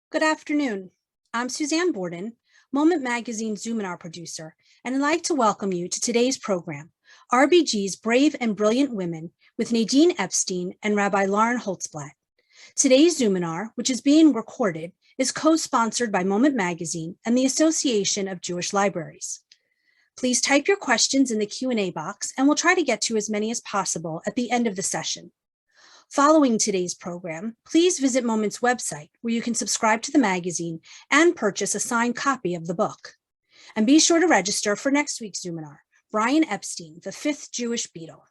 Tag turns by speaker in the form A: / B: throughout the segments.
A: Good afternoon. I'm Suzanne Borden, Moment Magazine's Zoominar producer, and I'd like to welcome you to today's program, RBG'S Brave and Brilliant Women with Nadine Epstein and Rabbi Lauren Holtzblatt. Today's Zoominar, which is being recorded, is co-sponsored by Moment Magazine and the Association of Jewish Libraries. Please type your questions in the Q&A box, and we'll try to get to as many as possible at the end of the session. Following today's program, please visit Moment's website where you can subscribe to the magazine and purchase a signed copy of the book. And be sure to register for next week's Zoominar, Brian Epstein, the Fifth Jewish Beatle.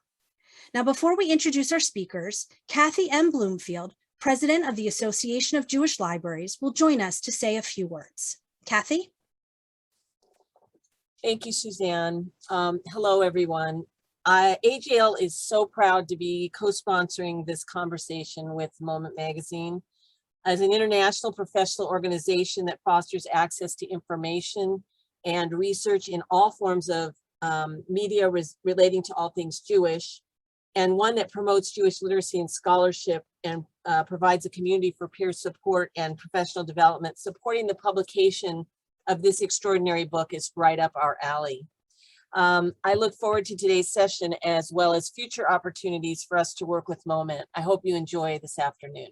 A: Now, before we introduce our speakers, Kathy M. Bloomfield, President of the Association of Jewish Libraries, will join us to say a few words. Kathy?
B: Thank you, Suzanne. Hello, everyone. AJL is so proud to be co-sponsoring this conversation with Moment Magazine. As an international professional organization that fosters access to information and research in all forms of media relating to all things Jewish, and one that promotes Jewish literacy and scholarship and provides a community for peer support and professional development, supporting the publication of this extraordinary book is right up our alley. I look forward to today's session as well as future opportunities for us to work with Moment. I hope you enjoy this afternoon.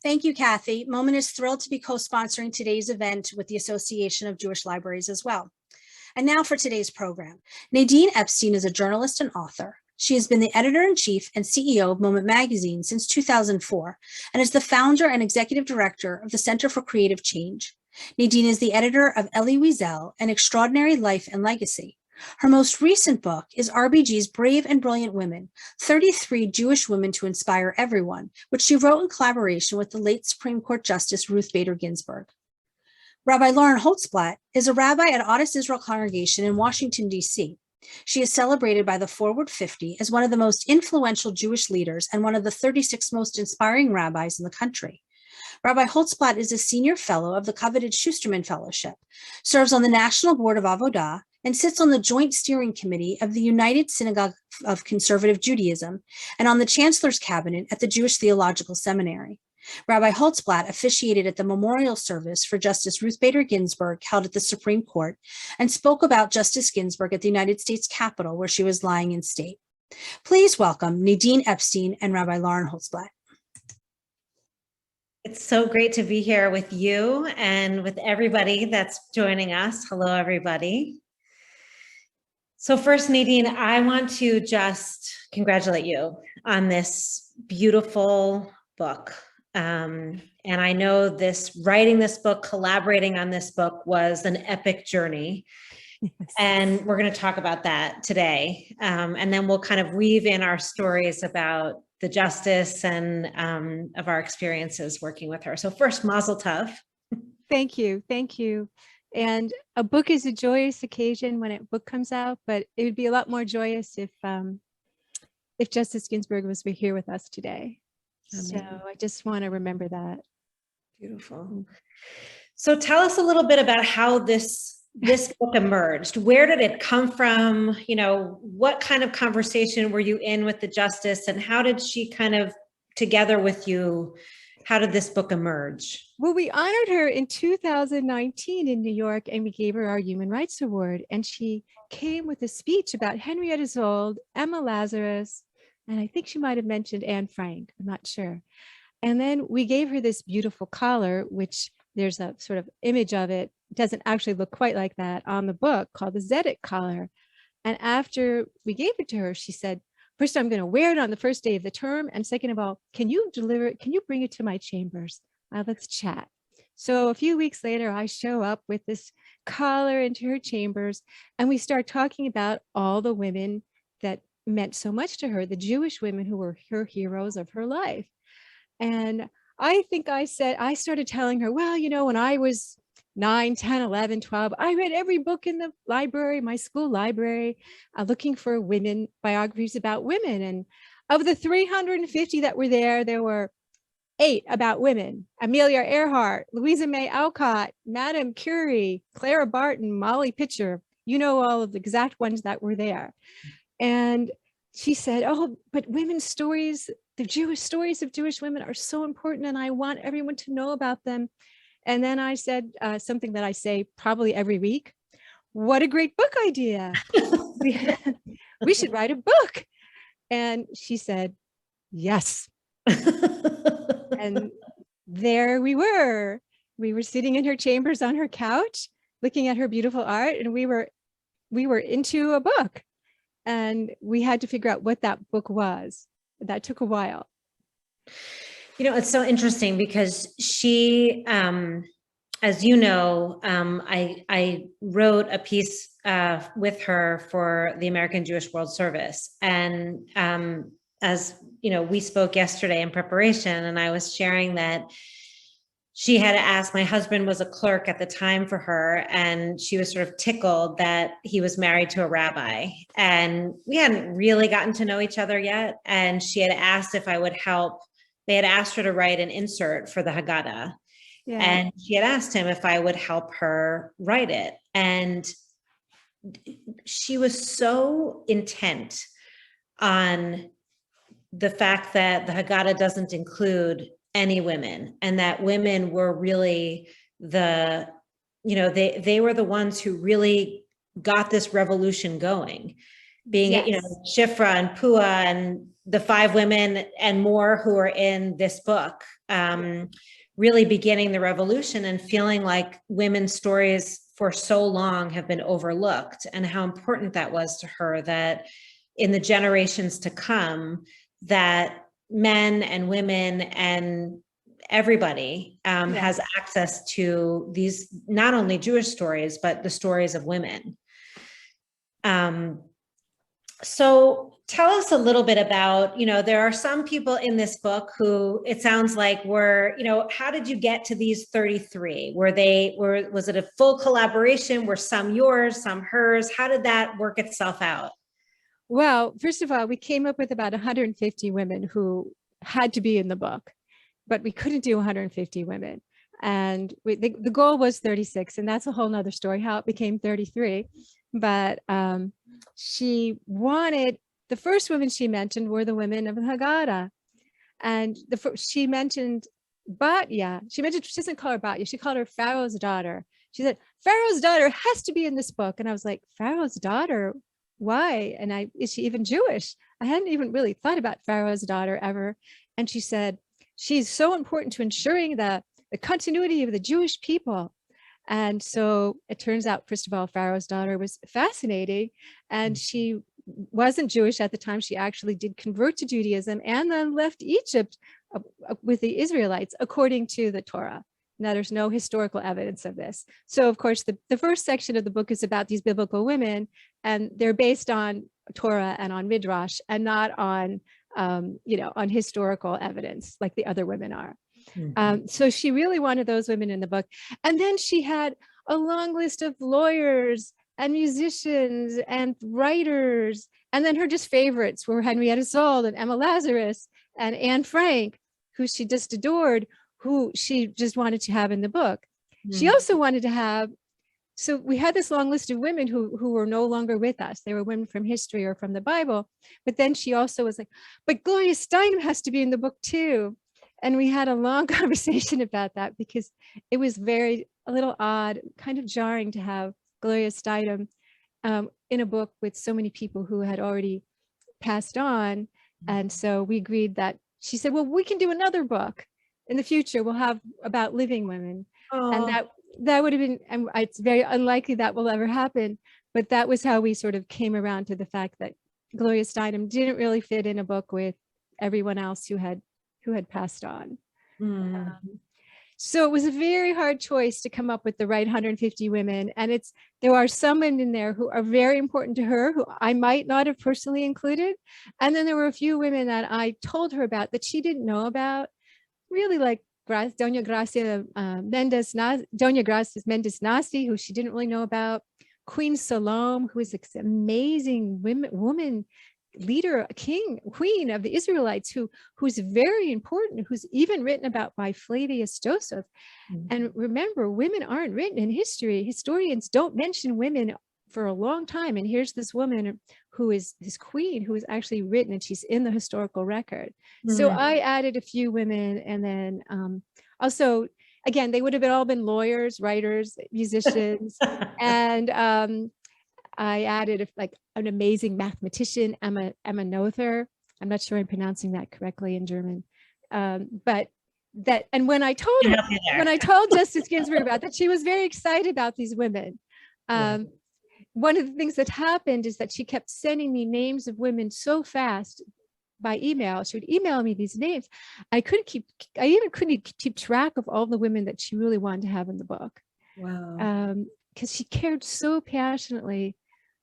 A: Thank you, Kathy. Moment is thrilled to be co-sponsoring today's event with the Association of Jewish Libraries as well. And now for today's program. Nadine Epstein is a journalist and author. She has been the editor-in-chief and CEO of Moment Magazine since 2004 and is the founder and executive director of the Center for Creative Change. Nadine is the editor of Elie Wiesel, An Extraordinary Life and Legacy. Her most recent book is RBG'S Brave and Brilliant Women, 33 Jewish Women to Inspire Everyone, which she wrote in collaboration with the late Supreme Court Justice Ruth Bader Ginsburg. Rabbi Lauren Holtzblatt is a rabbi at Adas Israel Congregation in Washington, D.C. She is celebrated by the Forward 50 as one of the most influential Jewish leaders and one of the 36 most inspiring rabbis in the country. Rabbi Holtzblatt is a senior fellow of the coveted Schusterman Fellowship, serves on the National Board of Avodah, and sits on the Joint Steering Committee of the United Synagogue of Conservative Judaism and on the Chancellor's Cabinet at the Jewish Theological Seminary. Rabbi Holtzblatt officiated at the memorial service for Justice Ruth Bader Ginsburg held at the Supreme Court and spoke about Justice Ginsburg at the United States Capitol where she was lying in state. Please welcome Nadine Epstein and Rabbi Lauren Holtzblatt.
C: It's so great to be here with you and with everybody that's joining us. Hello, everybody. So first, Nadine, I want to just congratulate you on this beautiful book. And I know writing this book, collaborating on this book was an epic journey. Yes. And we're going to talk about that today. And then we'll kind of weave in our stories about the justice and of our experiences working with her. So first, Mazel Tov.
D: Thank you. Thank you. And a book is a joyous occasion when a book comes out, but it would be a lot more joyous if Justice Ginsburg was here with us today. Amen. So I just want to remember that.
C: Beautiful. So tell us a little bit about how this book emerged. Where did it come from? You know, what kind of conversation were you in with the justice, and how did she kind of, together with you, how did this book emerge?
D: Well, we honored her in 2019 in New York, and we gave her our Human Rights Award. And she came with a speech about Henrietta Szold, Emma Lazarus, and I think she might have mentioned Anne Frank. I'm not sure. And then we gave her this beautiful collar, which there's a sort of image of it. It doesn't actually look quite like that on the book, called the Zedek collar. And after we gave it to her, she said, first, I'm going to wear it on the first day of the term. And second of all, can you bring it to my chambers? Let's chat. So a few weeks later, I show up with this collar into her chambers, and we start talking about all the women that meant so much to her, the Jewish women who were her heroes of her life. And I think I started telling her, well, you know, when I was 9, 10, 11, 12, I read every book in the library, my school library, looking for women, biographies about women. And of the 350 that were there, there were 8 about women: Amelia Earhart, Louisa May Alcott, Madame Curie, Clara Barton, Molly Pitcher. You know all of the exact ones that were there. And she said, oh, but women's stories, the Jewish stories of Jewish women are so important and I want everyone to know about them. And then I said something that I say probably every week. What a great book idea. We should write a book. And she said, yes. And there we were. We were sitting in her chambers on her couch, looking at her beautiful art, and we were into a book. And we had to figure out what that book was. That took a while.
C: You know, it's so interesting because she, as you know, I wrote a piece with her for the American Jewish World Service. And as you know, we spoke yesterday in preparation, and I was sharing that she had asked, my husband was a clerk at the time for her, and she was sort of tickled that he was married to a rabbi. And we hadn't really gotten to know each other yet. And she had asked if I would help. They had asked her to write an insert for the Haggadah.
D: Yeah.
C: And she had asked him if I would help her write it. And she was so intent on the fact that the Haggadah doesn't include any women, and that women were really the, you know, they were the ones who really got this revolution going, being,
D: Yes.
C: you know, Shifra and Pua and the 5 women and more who are in this book, really beginning the revolution and feeling like women's stories for so long have been overlooked, and how important that was to her, that in the generations to come, that men and women and everybody has access to these, not only Jewish stories, but the stories of women. So tell us a little bit about, you know, there are some people in this book who it sounds like were, you know, how did you get to these 33? Was it a full collaboration? Were some yours, some hers? How did that work itself out?
D: Well, first of all, we came up with about 150 women who had to be in the book, but we couldn't do 150 women. And the goal was 36, and that's a whole nother story, how it became 33. But she wanted, the first women she mentioned were the women of the Haggadah. And she mentioned Batya. She doesn't call her Batya, she called her Pharaoh's daughter. She said, Pharaoh's daughter has to be in this book. And I was like, Pharaoh's daughter? Why? And is she even Jewish? I hadn't even really thought about Pharaoh's daughter ever. And she said, she's so important to ensuring the continuity of the Jewish people. And so it turns out, first of all, Pharaoh's daughter was fascinating. And she wasn't Jewish at the time. She actually did convert to Judaism and then left Egypt with the Israelites, according to the Torah. Now, there's no historical evidence of this. So, of course, the first section of the book is about these biblical women, and they're based on Torah and on Midrash, and not on, on historical evidence like the other women are.
C: Mm-hmm.
D: So she really wanted those women in the book. And then she had a long list of lawyers and musicians and writers. And then her just favorites were Henrietta Szold and Emma Lazarus and Anne Frank, who she just adored, who she just wanted to have in the book. Mm-hmm. She also wanted to have, so we had this long list of women who were no longer with us. They were women from history or from the Bible. But then she also was like, but Gloria Steinem has to be in the book too. And we had a long conversation about that, because it was a little odd, kind of jarring to have Gloria Steinem in a book with so many people who had already passed on. And so we agreed that, she said, well, we can do another book in the future. We'll have about living women. Oh. And that would have been, and it's very unlikely that will ever happen. But that was how we sort of came around to the fact that Gloria Steinem didn't really fit in a book with everyone else who had passed on.
C: Mm.
D: So it was a very hard choice to come up with the right 150 women. And there are some women in there who are very important to her, who I might not have personally included. And then there were a few women that I told her about that she didn't know about, really, like Doña Gracia Mendes Nasi, who she didn't really know about, Queen Salome, who is this amazing woman leader, queen of the Israelites, who's very important, who's even written about by Flavius Joseph. Mm-hmm. And remember, women aren't written in history. Historians don't mention women for a long time. And here's this woman who is this queen who is actually written, and she's in the historical record. So I added a few women, and then also, again, they would have all been lawyers, writers, musicians, and I added like an amazing mathematician, Emma Noether. I'm not sure I'm pronouncing that correctly in German, but that, and when I told Justice Ginsburg about that, she was very excited about these women. One of the things that happened is that she kept sending me names of women so fast by email. She would email me these names. I even couldn't keep track of all the women that she really wanted to have in the book.
C: Wow.
D: Because she cared so passionately.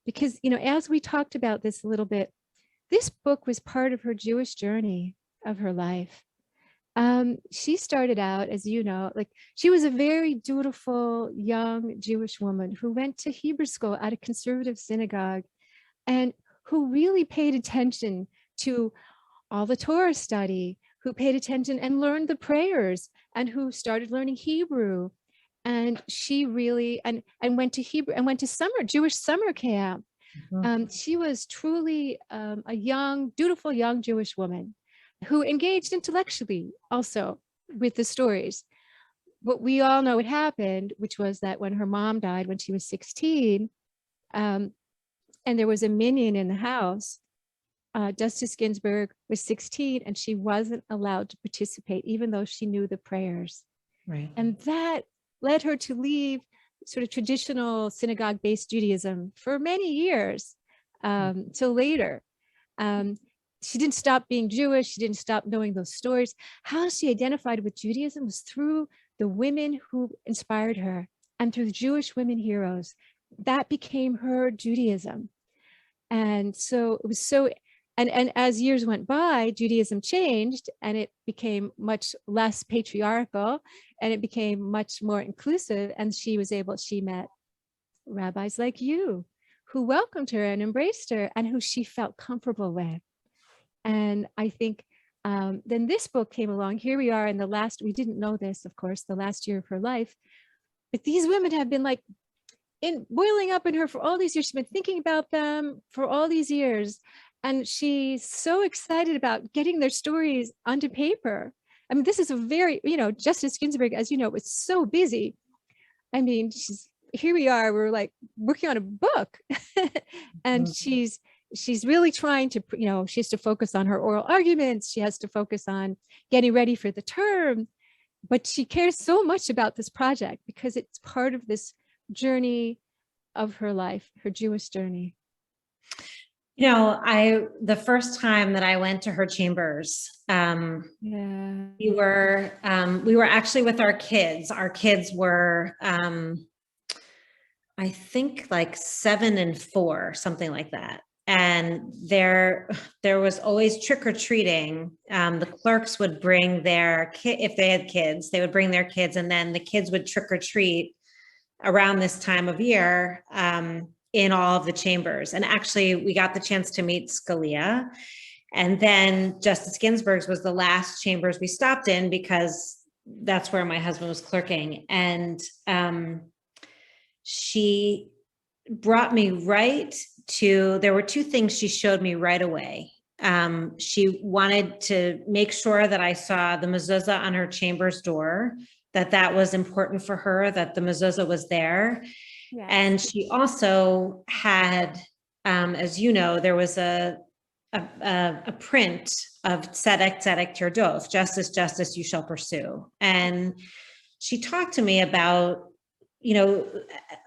D: Because, you know, as we talked about this a little bit, this book was part of her Jewish journey of her life. She started out, as you know, like she was a very dutiful young Jewish woman who went to Hebrew school at a conservative synagogue and who really paid attention to all the Torah study, who paid attention and learned the prayers, and who started learning Hebrew. And she really, and went to Hebrew and went to Jewish summer camp. She was truly a young, dutiful young Jewish woman who engaged intellectually also with the stories. But we all know what happened, which was that when her mom died when she was 16, and there was a minion in the house, Justice Ginsburg was 16 and she wasn't allowed to participate, even though she knew the prayers.
C: Right.
D: And that led her to leave sort of traditional synagogue-based Judaism for many years, till later. She didn't stop being Jewish. She didn't stop knowing those stories. How she identified with Judaism was through the women who inspired her and through the Jewish women heroes. That became her Judaism. And so it was so, and as years went by, Judaism changed and it became much less patriarchal and it became much more inclusive. And she met rabbis like you who welcomed her and embraced her and who she felt comfortable with. And I think then this book came along. Here we are in we didn't know this, of course, the last year of her life, but these women have been like boiling up in her for all these years. She's been thinking about them for all these years. And she's so excited about getting their stories onto paper. I mean, this is a very, Justice Ginsburg, as you know, was so busy. I mean, here we are, we're like working on a book and she's really trying to, she has to focus on her oral arguments. She has to focus on getting ready for the term, but she cares so much about this project because it's part of this journey of her life, her Jewish journey.
C: The first time that I went to her chambers, we were actually with our kids. Our kids were, I think like 7 and 4, something like that. And there was always trick-or-treating. The clerks would bring their kid, if they had kids, they would bring their kids, and then the kids would trick-or-treat around this time of year in all of the chambers. And actually, we got the chance to meet Scalia. And then Justice Ginsburg's was the last chambers we stopped in because that's where my husband was clerking. And she brought me right to, there were 2 things she showed me right away. She wanted to make sure that I saw the mezuzah on her chamber's door, that was important for her, that the mezuzah was there. Yes. And she also had, as you know, there was a print of Tzedek, Tzedek Tirdov, justice, justice, you shall pursue. And she talked to me about,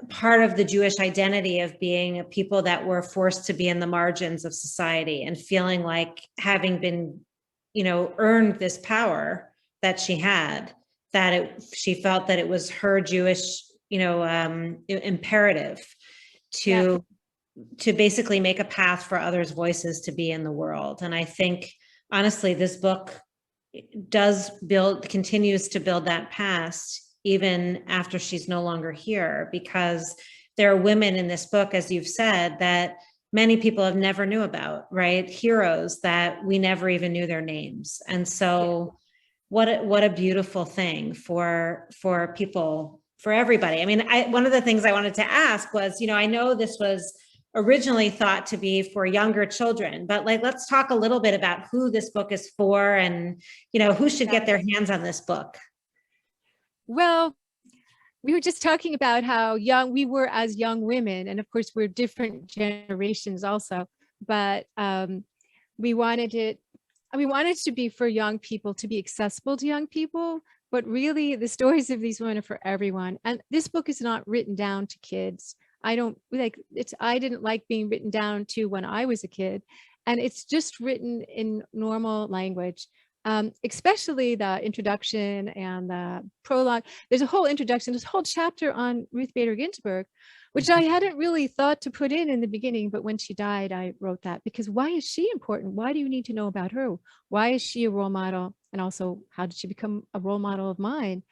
C: part of the Jewish identity of being a people that were forced to be in the margins of society and feeling like having been, earned this power that she had, she felt that it was her Jewish, imperative to basically make a path for others' voices to be in the world. And I think, honestly, this book continues to build that past even after she's no longer here, because there are women in this book, as you've said, that many people have never knew about, right? Heroes that we never even knew their names. And so what a beautiful thing for people for everybody. I mean, one of the things I wanted to ask was, I know this was originally thought to be for younger children, but like, let's talk a little bit about who this book is for and, who should get their hands on this book.
D: Well, we were just talking about how young we were as young women, and of course we're different generations also, but we wanted it to be for young people, to be accessible to young people, but really the stories of these women are for everyone. And this book is not written down to kids. I didn't like being written down to when I was a kid, and it's just written in normal language. Especially the introduction and the prologue. There's a whole introduction, this whole chapter on Ruth Bader Ginsburg, which I hadn't really thought to put in the beginning, but when she died, I wrote that, because why is she important? Why do you need to know about her? Why is she a role model? And also, how did she become a role model of mine?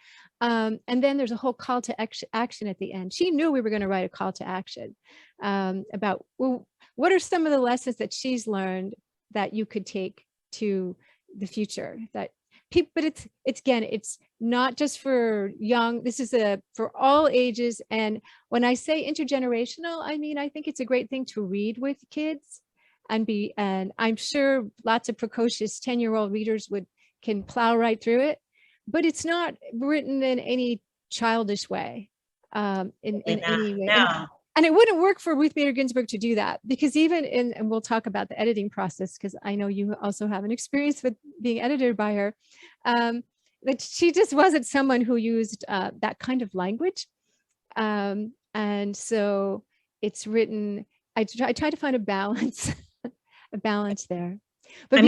D: And then there's a whole call to action at the end. She knew we were going to write a call to action about, well, what are some of the lessons that she's learned that you could take to the future, that people, but it's not just for young. This is for all ages. And when I say intergenerational, I mean, I think it's a great thing to read with kids and I'm sure lots of precocious 10-year-old readers can plow right through it, but it's not written in any childish way, in any way.
C: No.
D: And it wouldn't work for Ruth Bader Ginsburg to do that, because and we'll talk about the editing process, because I know you also have an experience with being edited by her, that she just wasn't someone who used that kind of language. And so it's written, I try to find a balance, there. But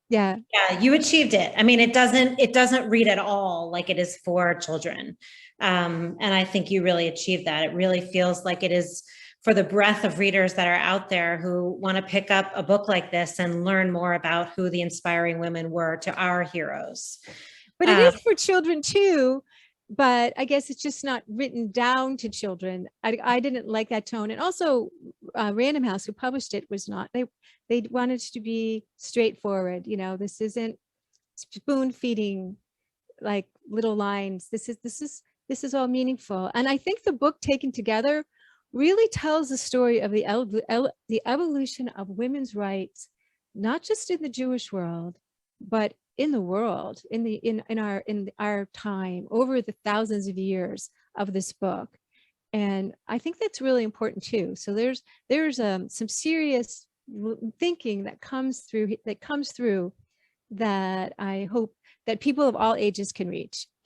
D: yeah,
C: you achieved it. I mean, it doesn't read at all like it is for children. And I think you really achieved that. It really feels like it is for the breadth of readers that are out there who want to pick up a book like this and learn more about who the inspiring women were to our heroes.
D: But it is for children too, but I guess it's just not written down to children. I didn't like that tone. And also Random House, who published it, was not, they wanted to be straightforward. This isn't spoon feeding like little lines. This is all meaningful. And I think the book taken together really tells the story of the evolution of women's rights, not just in the Jewish world, but in the world, in our time, over the thousands of years of this book. And I think that's really important too. So there's some serious thinking that comes through that I hope that people of all ages can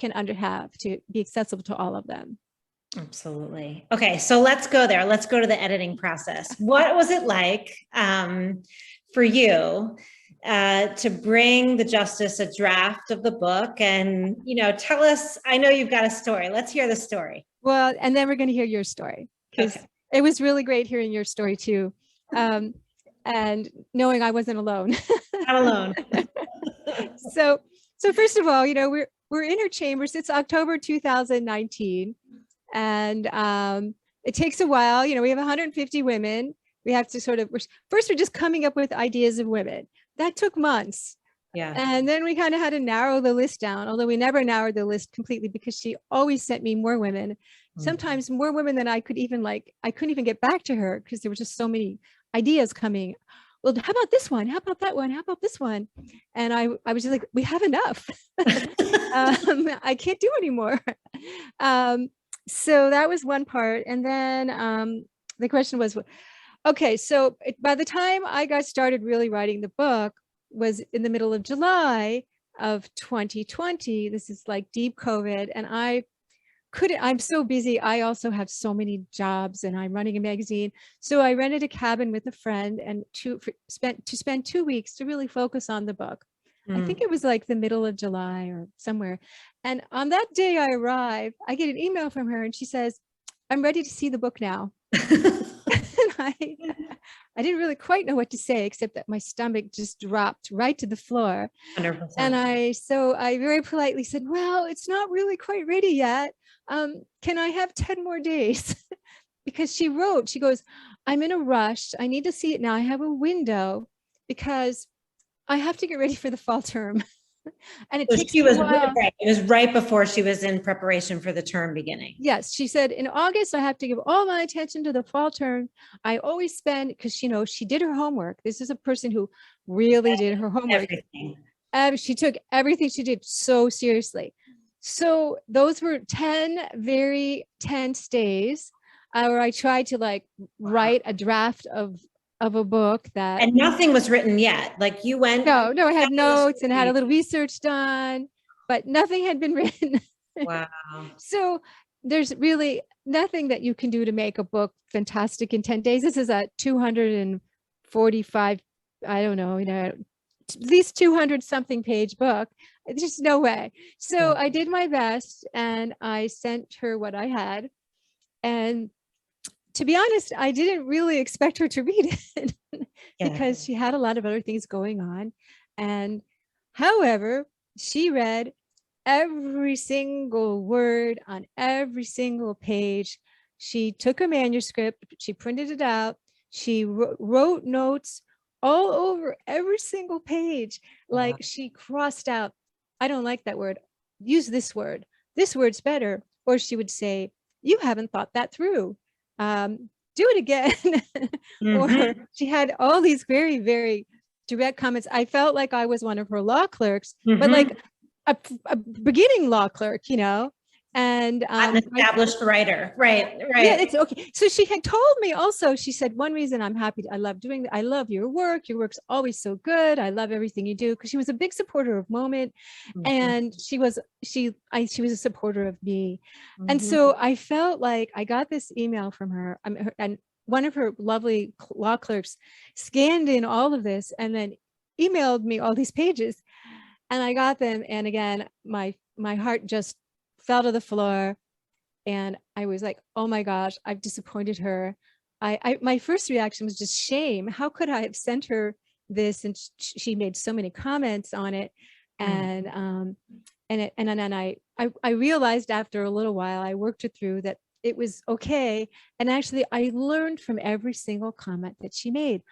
D: have to be accessible to all of them.
C: Absolutely. Okay, so let's go there. Let's go to the editing process. What was it like for you to bring the Justice a draft of the book? And, tell us, I know you've got a story. Let's hear the story.
D: Well, and then we're going to hear your story, because It was really great hearing your story too. And knowing I wasn't alone.
C: Not alone.
D: So first of all, we're in her chambers. It's October 2019. And it takes a while. We have 150 women. We have to we're just coming up with ideas of women. That took months.
C: Yeah.
D: And then we kind of had to narrow the list down, although we never narrowed the list completely, because she always sent me more women, sometimes more women than I couldn't even get back to her, because there were just so many ideas coming. Well, how about this one? How about that one? How about this one? And I was just like, we have enough. I can't do anymore. So that was one part. And then the question was, okay, so by the time I got started really writing the book was in the middle of July of 2020. This is like deep COVID. And I'm so busy. I also have so many jobs and I'm running a magazine. So I rented a cabin with a friend and spend 2 weeks to really focus on the book. I think it was like the middle of July or somewhere. And on that day I arrive, I get an email from her and she says, I'm ready to see the book now. And I didn't really quite know what to say, except that my stomach just dropped right to the floor.
C: 100%.
D: And I very politely said, well, it's not really quite ready yet. Can I have 10 more days? Because she goes, I'm in a rush. I need to see it now. I have a window because I have to get ready for the fall term. And it
C: So
D: takes
C: she
D: me a
C: was
D: while.
C: right. It was right before she was in preparation for the term beginning.
D: Yes, she said in August, I have to give all my attention to the fall term. I always spend, because, she did her homework. This is a person who really did her homework.
C: Everything.
D: She took everything she did so seriously. So those were 10 very tense days where I tried to write a draft of a book that.
C: And nothing was written yet. Like you went.
D: No, I had notes and I had a little research done, but nothing had been written.
C: Wow.
D: So there's really nothing that you can do to make a book fantastic in 10 days. This is a 245, I don't know, at least 200 something page book. There's just no way. So I did my best and I sent her what I had. And to be honest, I didn't really expect her to read it because she had a lot of other things going on. And however, she read every single word on every single page. She took a manuscript, she printed it out, she wrote notes all over every single page. Like she crossed out, I don't like that word, use this word, this word's better. Or she would say, you haven't thought that through. Do it again. Or she had all these very, very direct comments. I felt like I was one of her law clerks, but like a beginning law clerk, and
C: an established writer. Right.
D: Yeah, it's okay. So she had told me also, she said, one reason I'm happy, I love doing that. I love your work. Your work's always so good. I love everything you do. Because she was a big supporter of Moment. And she was a supporter of me. And so I felt like I got this email from her, and one of her lovely law clerks scanned in all of this and then emailed me all these pages. And I got them. And again, my heart just fell to the floor. And I was like, oh my gosh, I've disappointed her. My first reaction was just shame. How could I have sent her this? And she made so many comments on it. And then I realized after a little while, I worked it through, that it was okay. And actually I learned from every single comment that she made.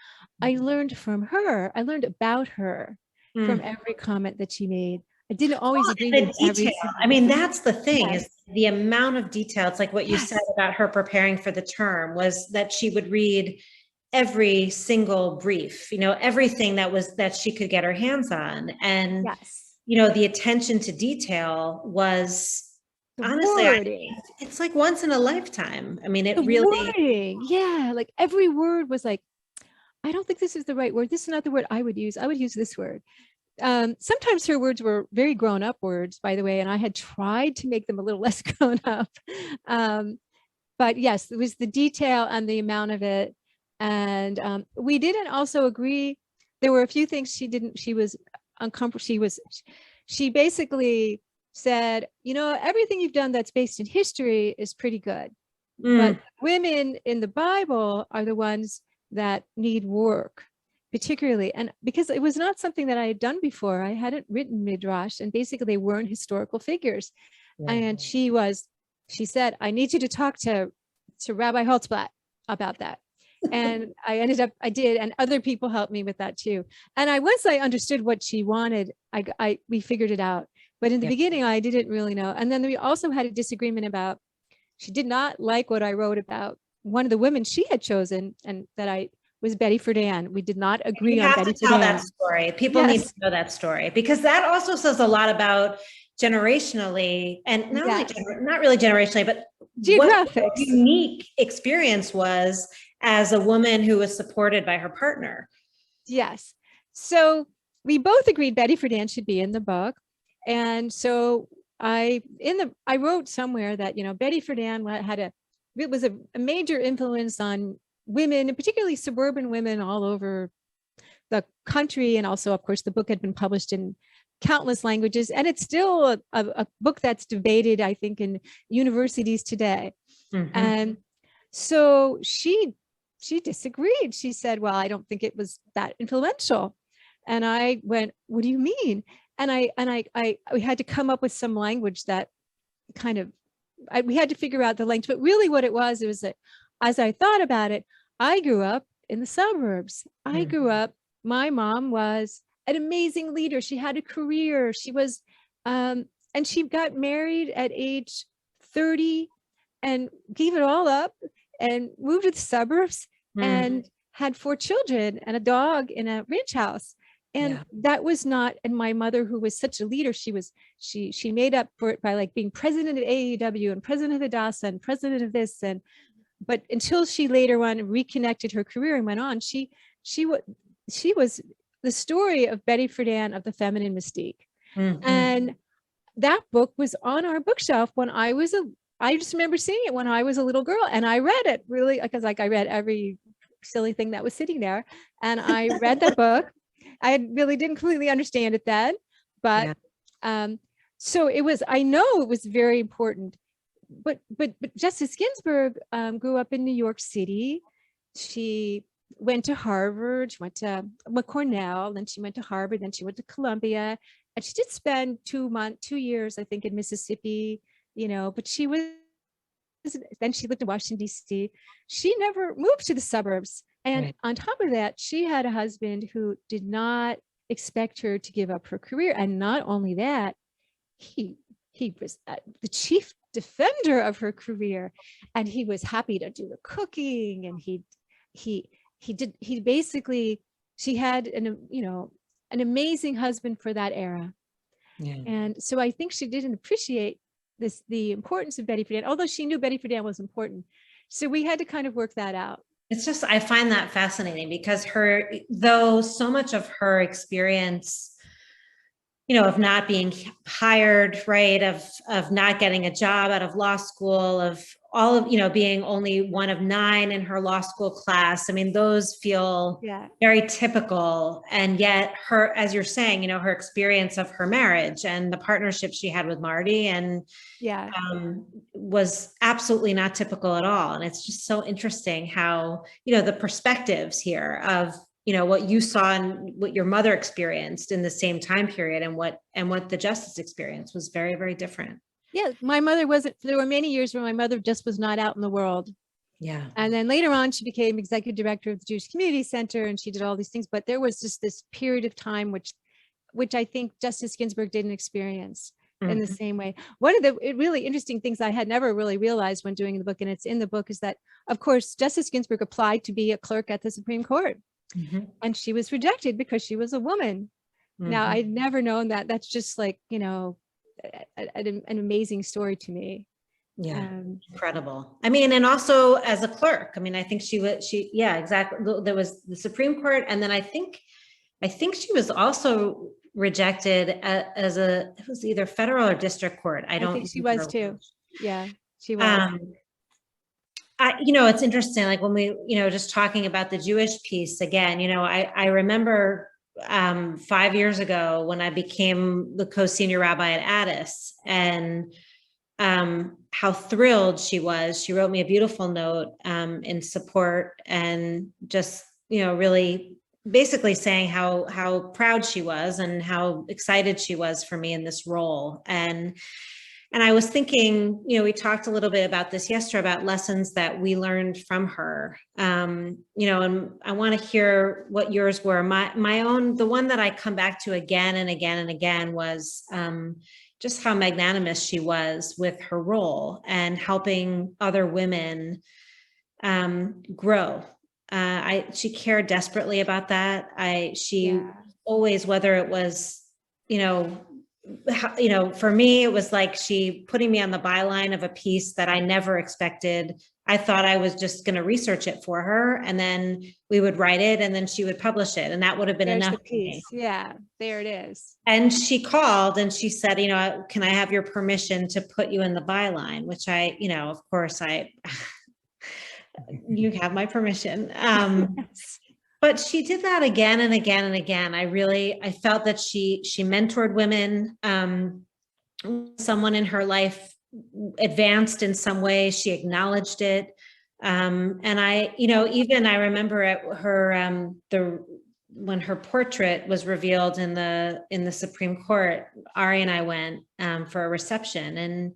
D: I learned from her. I learned about her from every comment that she made. I didn't always agree with every.
C: I mean, that's the thing, is the amount of detail. It's like what you said about her preparing for the term, was that she would read every single brief, everything that she could get her hands on. And, the attention to detail was honestly, it's like once in a lifetime. I mean, it really.
D: Wording, like every word was like, I don't think this is the right word. This is not the word I would use. I would use this word. Sometimes her words were very grown up words, by the way, and I had tried to make them a little less grown up. But yes, it was the detail and the amount of it. And we didn't also agree. There were a few things she was uncomfortable. She basically said, everything you've done that's based in history is pretty good. But women in the Bible are the ones that need work. Particularly, and because it was not something that I had done before. I hadn't written Midrash, and basically they weren't historical figures. And she said, I need you to talk to Rabbi Holtzblatt about that. And I did, and other people helped me with that too. And once I understood what she wanted, we figured it out. But in the beginning, I didn't really know. And then we also had a disagreement about, she did not like what I wrote about one of the women she had chosen, and that was Betty Friedan. We did not agree on Betty Friedan.
C: Tell that story. People need to know that story, because that also says a lot about generationally, and not really generationally, but
D: geographics.
C: What unique experience was as a woman who was supported by her partner.
D: Yes. So we both agreed Betty Friedan should be in the book. And so I wrote somewhere that, Betty Friedan was a major influence on women, and particularly suburban women all over the country. And also, of course, the book had been published in countless languages, and it's still a book that's debated, I think, in universities today. And so she disagreed. She said, well, I don't think it was that influential. And I went, what do you mean? And we had to come up with some language that we had to figure out the language. But really what it was that as I thought about it, I grew up in the suburbs. I grew up, my mom was an amazing leader. She had a career. She was, and she got married at age 30 and gave it all up and moved to the suburbs and had 4 children and a dog in a ranch house. And that was not, and my mother, who was such a leader, she made up for it by like being president of AEW and president of Hadassah and president of this. But until she later on reconnected her career and went on, she was the story of Betty Friedan of the feminine mystique. And that book was on our bookshelf when I just remember seeing it when I was a little girl, and I read it really, because like I read every silly thing that was sitting there, and I read the book. I really didn't completely understand it then, but so it was, I know it was very important, but Justice Ginsburg grew up in New York City. She went to Harvard, she went to Cornell, then she went to Harvard, then she went to Columbia, and she did spend 2 years, I think, in Mississippi, but then she lived in Washington, DC. She never moved to the suburbs. And on top of that, she had a husband who did not expect her to give up her career. And not only that, he was the chief defender of her career, and he was happy to do the cooking. And she had an amazing husband for that era. And so I think she didn't appreciate the importance of Betty Friedan, although she knew Betty Friedan was important. So we had to kind of work that out.
C: It's just, I find that fascinating because though so much of her experience, of not being hired, right, of not getting a job out of law school, of all of, being only one of 9 in her law school class. I mean, those feel very typical. And yet her, as you're saying, her experience of her marriage and the partnership she had with Marty and was absolutely not typical at all. And it's just so interesting how, the perspectives here of, what you saw and what your mother experienced in the same time period and what the justice experience was very, very different.
D: Yeah, my mother there were many years where my mother just was not out in the world.
C: Yeah.
D: And then later on, she became executive director of the Jewish Community Center, and she did all these things. But there was just this period of time which I think Justice Ginsburg didn't experience in the same way. One of the really interesting things I had never really realized when doing the book, and it's in the book, is that, of course, Justice Ginsburg applied to be a clerk at the Supreme Court. And she was rejected because she was a woman. Now, I'd never known that. That's just like, an amazing story to me.
C: Incredible. I mean, and also as a clerk, I mean, I think exactly. There was the Supreme Court. And then I think she was also rejected it was either federal or district court. I think
D: she was too. Yeah, she was.
C: It's interesting. Like when we, just talking about the Jewish piece again, I remember 5 years ago when I became the co-senior rabbi at Addis, and how thrilled she was. She wrote me a beautiful note in support, and just, really basically saying how proud she was and how excited she was for me in this role. And I was thinking, we talked a little bit about this yesterday, about lessons that we learned from her, and I want to hear what yours were. My own, the one that I come back to again and again and again was just how magnanimous she was with her role and helping other women grow. She cared desperately about that. She always, whether it was, for me, it was like she putting me on the byline of a piece that I never expected. I thought I was just going to research it for her, and then we would write it, and then she would publish it, and that would have been enough.
D: Yeah, there it is.
C: And she called and she said, can I have your permission to put you in the byline? Which I, of course, you have my permission. But she did that again and again and again. I felt that she mentored women. Someone in her life advanced in some way, she acknowledged it. And I remember at her, when her portrait was revealed in the Supreme Court, Ari and I went for a reception,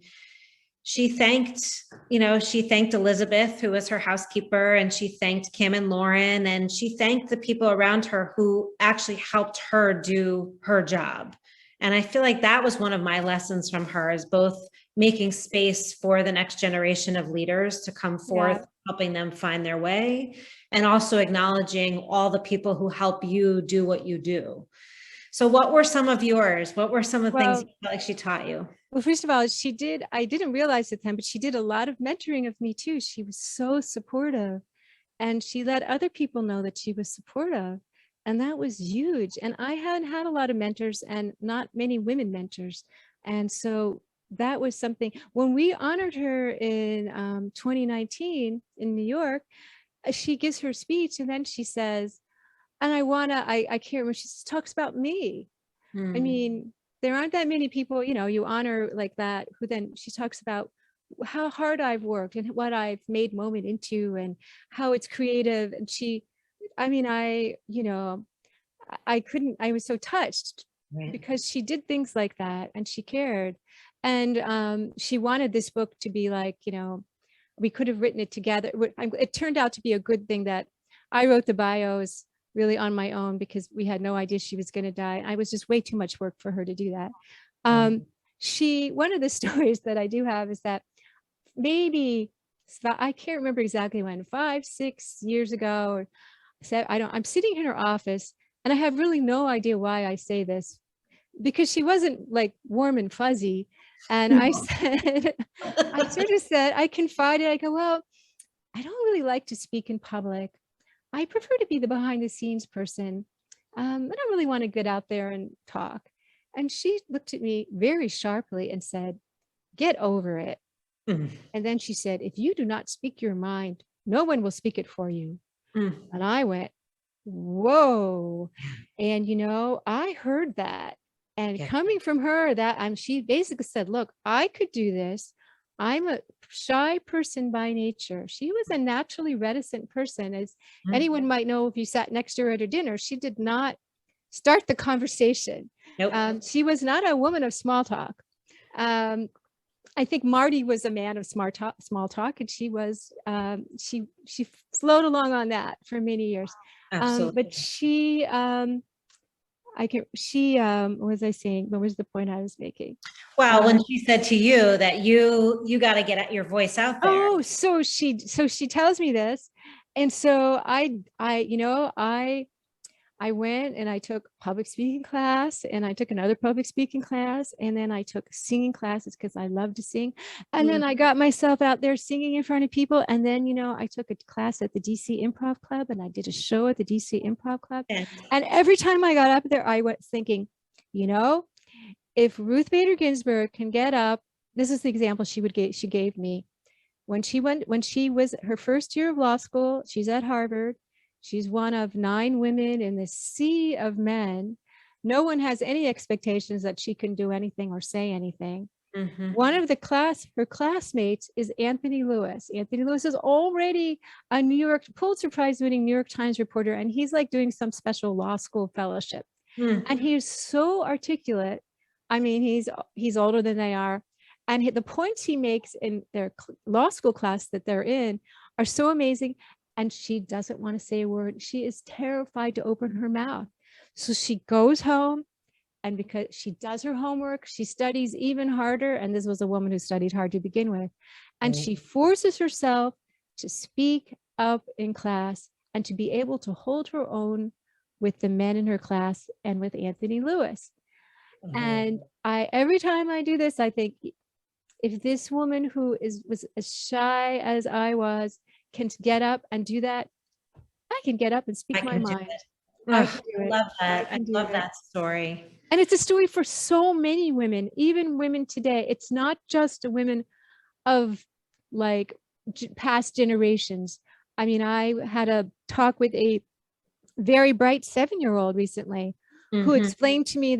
C: she thanked Elizabeth, who was her housekeeper, and she thanked Kim and Lauren, and she thanked the people around her who actually helped her do her job. And I feel like that was one of my lessons from her, is both making space for the next generation of leaders to come forth, helping them find their way, and also acknowledging all the people who help you do what you do. So what were some of yours? What were some of the things you felt like she taught you?
D: Well, first of all, I didn't realize it then, but she did a lot of mentoring of me too. She was so supportive, and she let other people know that she was supportive. And that was huge. And I hadn't had a lot of mentors, and not many women mentors. And so that was something. When we honored her in 2019 in New York, she gives her speech, and then she says, and I can't remember, she talks about me. I mean, there aren't that many people, you honor like that, who then she talks about how hard I've worked and what I've made Moment into, and how it's creative. And I was so touched because she did things like that, and she cared. And she wanted this book to be like, we could have written it together. It turned out to be a good thing that I wrote the bios really on my own, because we had no idea she was going to die. I was just way too much work for her to do that. One of the stories that I do have is that maybe, I can't remember exactly when, 5-6 years ago, I'm sitting in her office, and I have really no idea why I say this, because she wasn't like warm and fuzzy. And I said, I confided, I go, well, I don't really like to speak in public. I prefer to be the behind the scenes person. I don't really want to get out there and talk. And she looked at me very sharply and said, get over it. And then she said, if you do not speak your mind, no one will speak it for you. And I went, whoa. And, I heard that. And coming from her, she basically said, look, I could do this. I'm a shy person by nature. She was a naturally reticent person, as anyone might know if you sat next to her at her dinner. She did not start the conversation. Nope. She was not a woman of small talk. I think Marty was a man of small talk, and she was she flowed along on that for many years. But she what was I saying? What was the point I was making?
C: Well, when she said to you that you got to get your voice out there.
D: Oh, so she tells me this. And so I went and I took public speaking class, and I took another public speaking class, and then I took singing classes because I love to sing. And then I got myself out there singing in front of people. And then, I took a class at the DC Improv Club, and I did a show at the DC Improv Club. And every time I got up there, I was thinking, if Ruth Bader Ginsburg can get up, this is the example she gave me. When she was her first year of law school, she's at Harvard. She's one of 9 women in the sea of men. No one has any expectations that she can do anything or say anything. One of her classmates is Anthony Lewis. Anthony Lewis is already a Pulitzer Prize winning New York Times reporter, and he's like doing some special law school fellowship. And he's so articulate. I mean, he's older than they are. And the points he makes in their law school class that they're in are so amazing. And she doesn't want to say a word. She is terrified to open her mouth. So she goes home, and because she does her homework, she studies even harder. And this was a woman who studied hard to begin with. And she forces herself to speak up in class and to be able to hold her own with the men in her class and with Anthony Lewis. And every time I do this, I think, if this woman who was as shy as I was can get up and do that, I can get up and speak my mind.
C: I love that. I love that story.
D: And it's a story for so many women, even women today. It's not just women of like past generations. I mean, I had a talk with a very bright 7-year-old recently who explained to me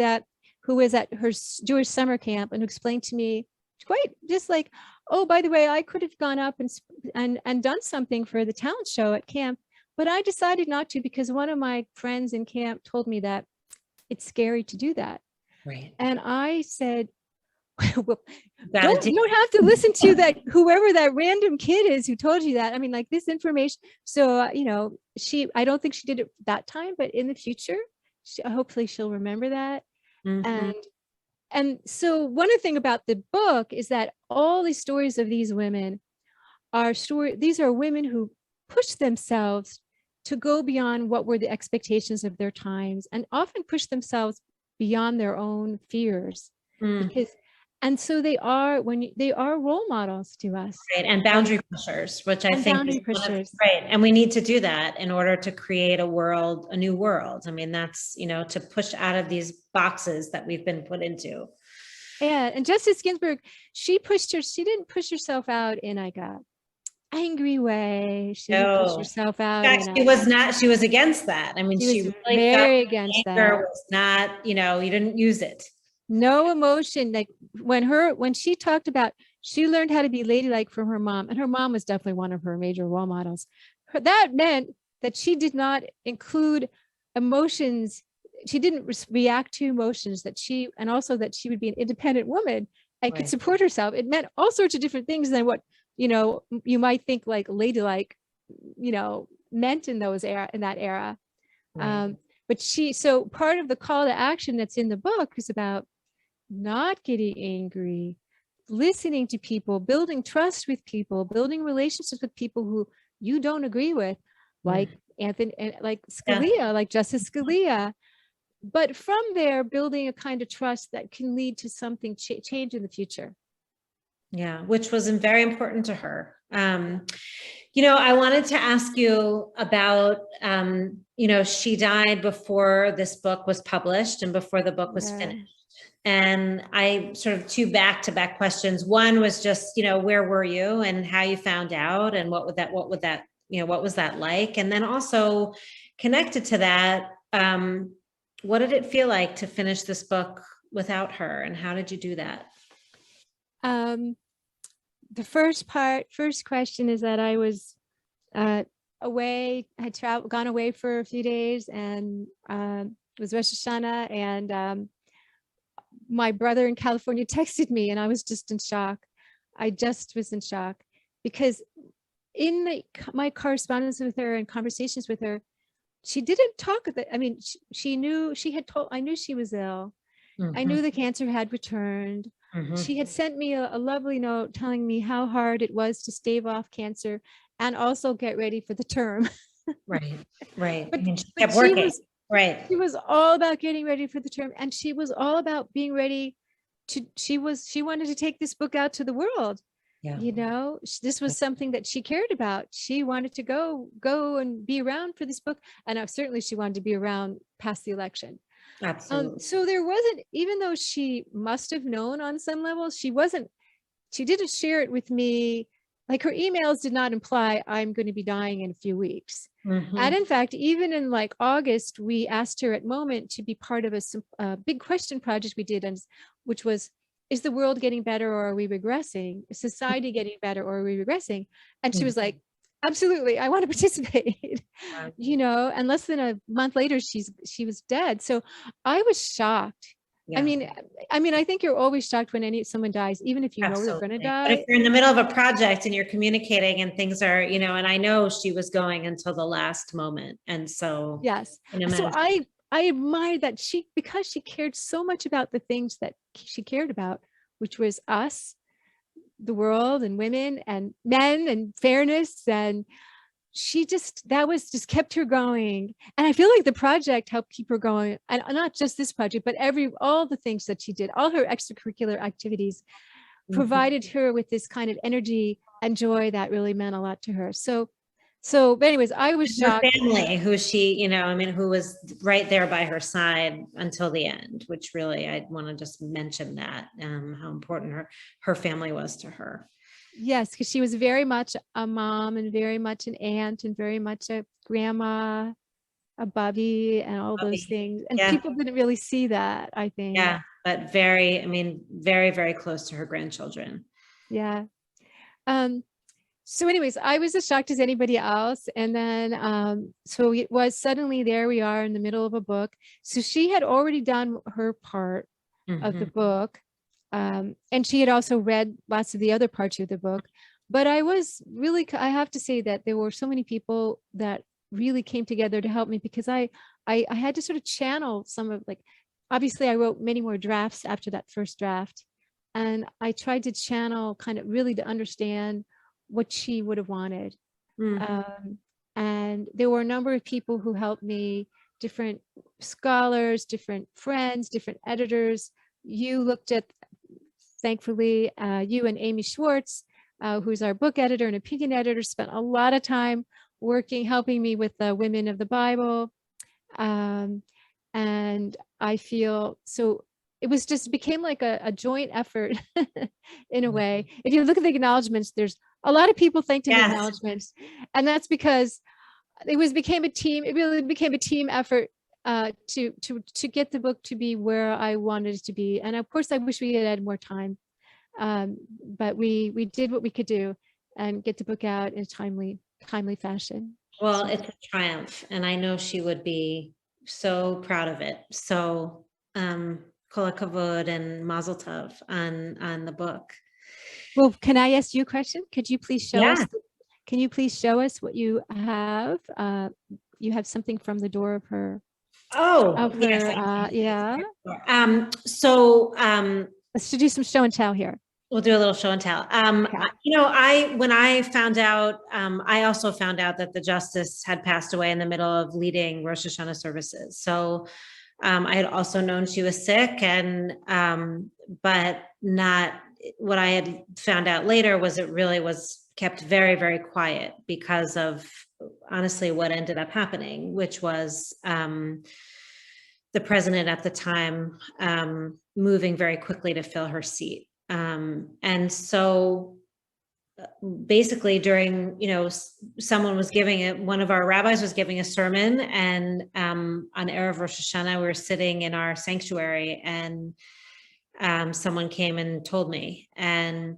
D: who was at her Jewish summer camp, and explained to me quite just like, oh, by the way, I could have gone up and done something for the talent show at camp, but I decided not to because one of my friends in camp told me that it's scary to do that.
C: Right.
D: And I said, well,
C: Gotta
D: you don't have to listen to that, whoever that random kid is who told you that. I mean, like this information. So, I don't think she did it that time, but in the future, hopefully she'll remember that.
C: Mhm.
D: And so one of the thing about the book is that all these stories of these women these are women who push themselves to go beyond what were the expectations of their times, and often push themselves beyond their own fears.
C: Mm.
D: And so they are role models to us.
C: Right, and boundary pushers, which I
D: And
C: think
D: boundary
C: is one of-
D: pushers.
C: right. And we need to do that in order to create a new world. I mean, that's, to push out of these boxes that we've been put into.
D: And Justice Ginsburg, she didn't push herself out in like a angry way. She didn't push herself out.
C: In fact, she was against that. I mean,
D: she was
C: really
D: very against
C: anger
D: that.
C: was not, you didn't use it.
D: No emotion. Like when she talked about, she learned how to be ladylike from her mom, and her mom was definitely one of her major role models. That meant that she did not include emotions. She didn't react to emotions, and also that she would be an independent woman and could support herself. It meant all sorts of different things than what, you might think like ladylike, meant in that era.
C: Right.
D: But so part of the call to action that's in the book is about not getting angry, listening to people, building trust with people, building relationships with people who you don't agree with, like Scalia, like Justice Scalia. But from there, building a kind of trust that can lead to something change in the future.
C: Yeah, which was very important to her. I wanted to ask you about, she died before this book was published and before the book was finished. And I sort of two back-to-back questions. One was just, where were you and how you found out, and what was that like? And then also connected to that, what did it feel like to finish this book without her, and how did you do that?
D: The first question is that I was away, had gone away for a few days, and it was Rosh Hashanah, and my brother in California texted me, and I was just in shock. I just was in shock because in my correspondence with her and conversations with her, she didn't talk. I mean, she knew, I knew she was ill. Mm-hmm. I knew the cancer had returned. Mm-hmm. She had sent me a lovely note telling me how hard it was to stave off cancer and also get ready for the term.
C: Right.
D: But,
C: I mean, she kept working. Right.
D: She was all about getting ready for the term, and she was all about being ready she wanted to take this book out to the world. Yeah. This was something that she cared about. She wanted to go and be around for this book. And certainly she wanted to be around past the election.
C: Absolutely.
D: So there wasn't, even though she must have known on some level, she didn't share it with me. Like her emails did not imply I'm going to be dying in a few weeks. Mm-hmm. And in fact, even in like August, we asked her at Moment to be part of a big question project we did, which was, is the world getting better or are we regressing? Is society getting better or are we regressing? And she was like, absolutely, I want to participate. And less than a month later, she was dead. So I was shocked. Yeah. I mean, I think you're always shocked when someone dies, even if you know they're going to die.
C: But if you're in the middle of a project and you're communicating and things are, and I know she was going until the last moment. And so,
D: yes. So I admired that because she cared so much about the things that she cared about, which was us, the world, and women and men and fairness. And that was just kept her going. And I feel like the project helped keep her going. And not just this project, but all the things that she did, all her extracurricular activities provided her with this kind of energy and joy that really meant a lot to her. But anyways, I was shocked.
C: Her family, who she, who was right there by her side until the end, which really, I want to just mention that, how important her family was to her.
D: Yes, because she was very much a mom and very much an aunt and very much a grandma, a bubby, and all those things. And people didn't really see that, I think.
C: Yeah, but very, very close to her grandchildren.
D: Yeah. So anyways, I was as shocked as anybody else. And then, so it was suddenly, there we are in the middle of a book. So she had already done her part of the book. And she had also read lots of the other parts of the book. But I was really, I have to say that there were so many people that really came together to help me, because I had to sort of channel some of, like, obviously I wrote many more drafts after that first draft. And I tried to channel kind of really to understand what she would have wanted. And there were a number of people who helped me, different scholars, different friends, different editors. You looked at, thankfully, you and Amy Schwartz, who's our book editor and opinion editor, spent a lot of time working, helping me with the Women of the Bible. And I feel, so it was just became like a joint effort in a way. If you look at the acknowledgements, there's a lot of people thanked in the acknowledgements, and that's because became a team. It really became a team effort to get the book to be where I wanted it to be. And of course, I wish we had more time, but we did what we could do and get the book out in a timely fashion.
C: Well, it's a triumph, and I know she would be so proud of it. So, kol hakavod and mazel tov on the book.
D: Well, can I ask you a question? Could you please show
C: Yeah.
D: us? Can you please show us what you have? You have something from the door of her.
C: Oh,
D: Of
C: yes,
D: her,
C: I can.
D: yeah.
C: So,
D: Let's do some show and tell here.
C: we'll do a little show and tell.
D: Okay.
C: You know, when I found out, I also found out that the justice had passed away in the middle of leading Rosh Hashanah services. So, I had also known she was sick, and but not what I had found out later was it really was kept very, very quiet because of honestly what ended up happening, which was the president at the time moving very quickly to fill her seat. And so basically during, you know, someone was giving it, one of our rabbis was giving a sermon, and on Erev Rosh Hashanah, we were sitting in our sanctuary, and someone came and told me. And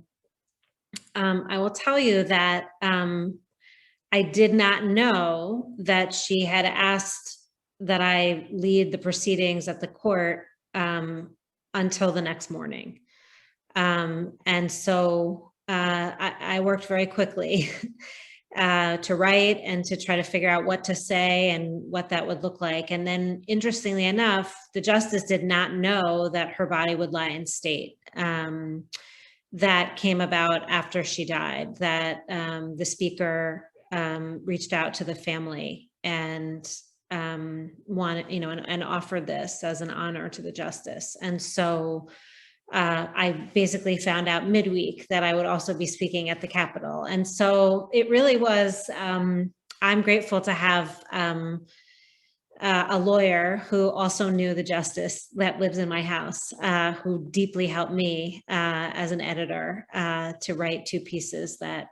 C: I will tell you that I did not know that she had asked that I lead the proceedings at the court until the next morning. And so I worked very quickly to write and to try to figure out what to say and what that would look like. And then interestingly enough, the justice did not know that her body would lie in state. That came about after she died, that the speaker reached out to the family and wanted, you know, and offered this as an honor to the justice. And so I basically found out midweek that I would also be speaking at the Capitol. And so it really was, I'm grateful to have a lawyer who also knew the justice that lives in my house, who deeply helped me as an editor to write two pieces that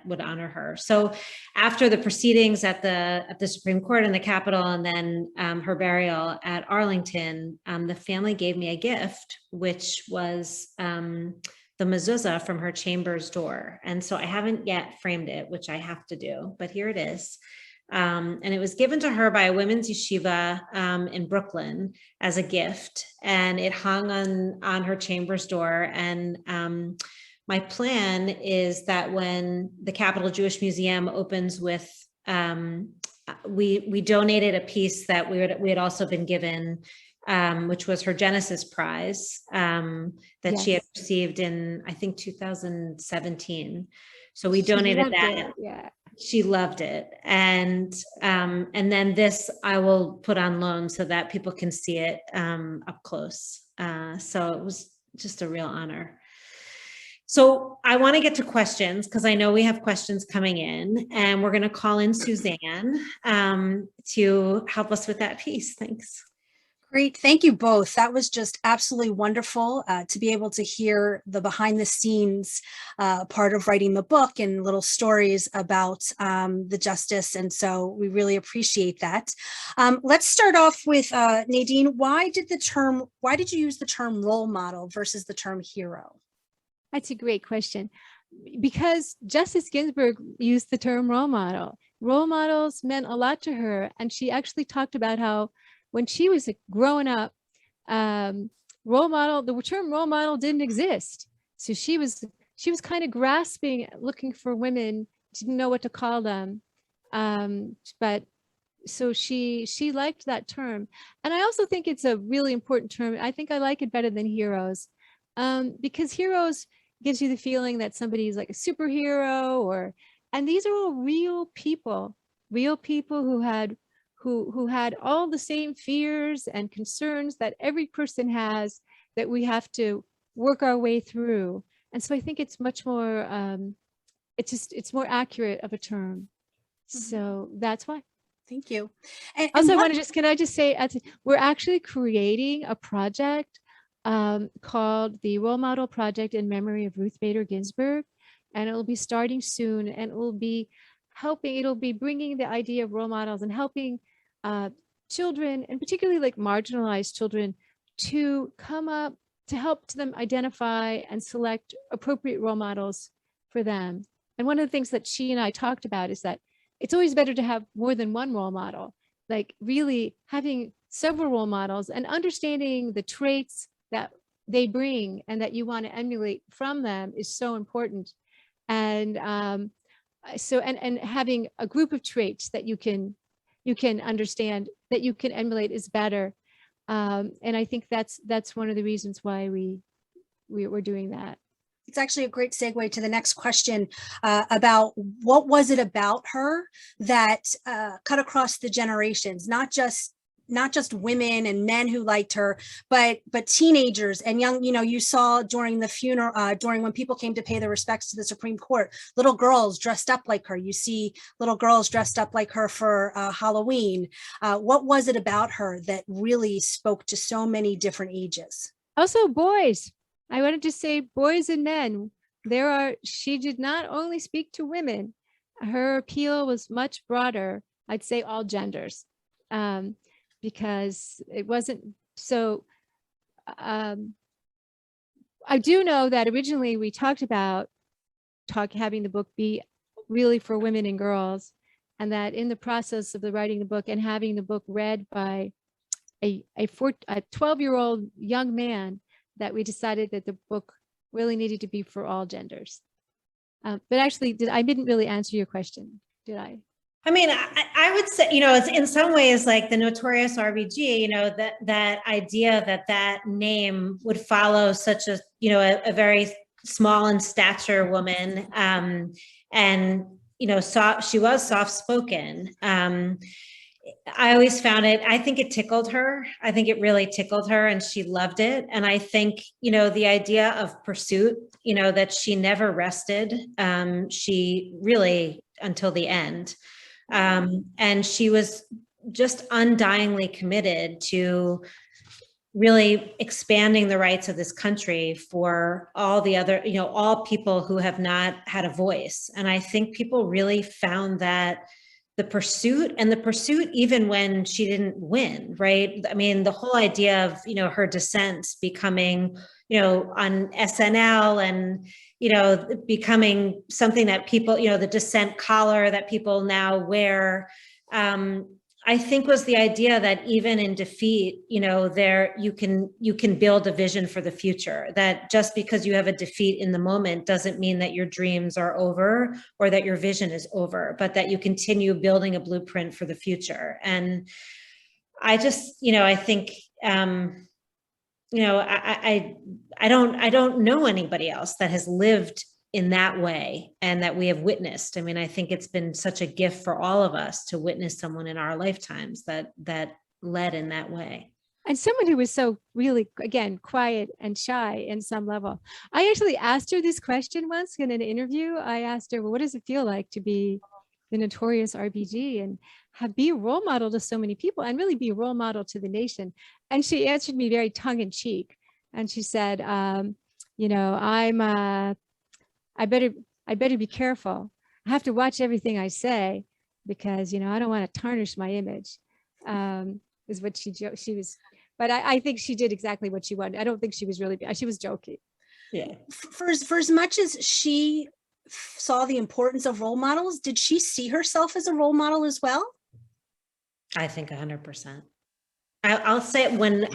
C: would honor her. So after the proceedings at the Supreme Court and the Capitol, and then her burial at Arlington, the family gave me a gift, which was the mezuzah from her chamber's door. And so I haven't yet framed it, which I have to do, but here it is. And it was given to her by a women's yeshiva in Brooklyn as a gift, and it hung on her chamber's door. And my plan is that when the Capitol Jewish Museum opens with, we donated a piece that we had also been given, which was her Genesis Prize that she had received in, I think, 2017. So we donated that.
D: Yeah.
C: She loved it. And then this I will put on loan so that people can see it up close. So it was just a real honor. So I want to get to questions because I know we have questions coming in, and we're going to call in Suzanne to help us with that piece. Thanks.
A: Great. Thank you both. That was just absolutely wonderful to be able to hear the behind the scenes part of writing the book and little stories about the justice. And so we really appreciate that. Let's start off with Nadine. Why did you use the term role model versus the term hero?
D: That's a great question. Because Justice Ginsburg used the term role model. Role models meant a lot to her. And she actually talked about how when she was growing up, role model, the term role model didn't exist. So she was kind of grasping, looking for women, didn't know what to call them. But so she liked that term. And I also think it's a really important term. I think I like it better than heroes, because heroes gives you the feeling that somebody's like a superhero, and these are all real people who had all the same fears and concerns that every person has, that we have to work our way through. And so I think it's much more, it's more accurate of a term. So that's why.
A: Thank you. And
D: Also,
A: what-
D: can I just say, we're actually creating a project called the Role Model Project in memory of Ruth Bader Ginsburg, and it will be starting soon, and it'll be bringing the idea of role models and helping children, and particularly like marginalized children, to come up, to help them identify and select appropriate role models for them. And one of the things that she and I talked about is that it's always better to have more than one role model, like really having several role models and understanding the traits that they bring and that you want to emulate from them is so important. And so having a group of traits that you can understand, that you can emulate, is better. And I think that's one of the reasons why we're doing that.
A: It's actually a great segue to the next question about what was it about her that cut across the generations, not just women and men who liked her, but teenagers and young, you saw during the funeral, during when people came to pay their respects to the Supreme Court, little girls dressed up like her. You see little girls dressed up like her for Halloween. What was it about her that really spoke to so many different ages?
D: Also boys. I wanted to say boys and men. She did not only speak to women. Her appeal was much broader. I'd say all genders, because it wasn't so. I do know that originally we talked about having the book be really for women and girls, and that in the process of the writing the book and having the book read by a 12-year-old young man, that we decided that the book really needed to be for all genders. But actually, I didn't really answer your question, did I?
C: I mean, I would say, it's in some ways like the notorious RBG, that idea that name would follow such a, a very small in stature woman. And, she was soft-spoken. I always found it, I think it tickled her. I think it really tickled her and she loved it. And I think, the idea of pursuit, that she never rested. She really, until the end. And she was just undyingly committed to really expanding the rights of this country for all the other, all people who have not had a voice. And I think people really found that the pursuit even when she didn't win, right? I mean, the whole idea of, her dissent becoming, on SNL and, becoming something that people, the dissent collar that people now wear, I think was the idea that even in defeat, you can build a vision for the future, that just because you have a defeat in the moment doesn't mean that your dreams are over or that your vision is over, but that you continue building a blueprint for the future. And I just, I think, I don't know anybody else that has lived in that way and that we have witnessed. I mean, I think it's been such a gift for all of us to witness someone in our lifetimes that led in that way.
D: And someone who was so really, again, quiet and shy in some level. I actually asked her this question once in an interview. I asked her, well, what does it feel like to be the notorious RBG and be a role model to so many people and really be a role model to the nation? And she answered me very tongue in cheek. And she said, I better be careful. I have to watch everything I say because, I don't want to tarnish my image, is what she was. But I think she did exactly what she wanted. I don't think she was joking.
C: Yeah.
A: For as much as she saw the importance of role models, did she see herself as a role model as well?
C: I think 100%. I'll say when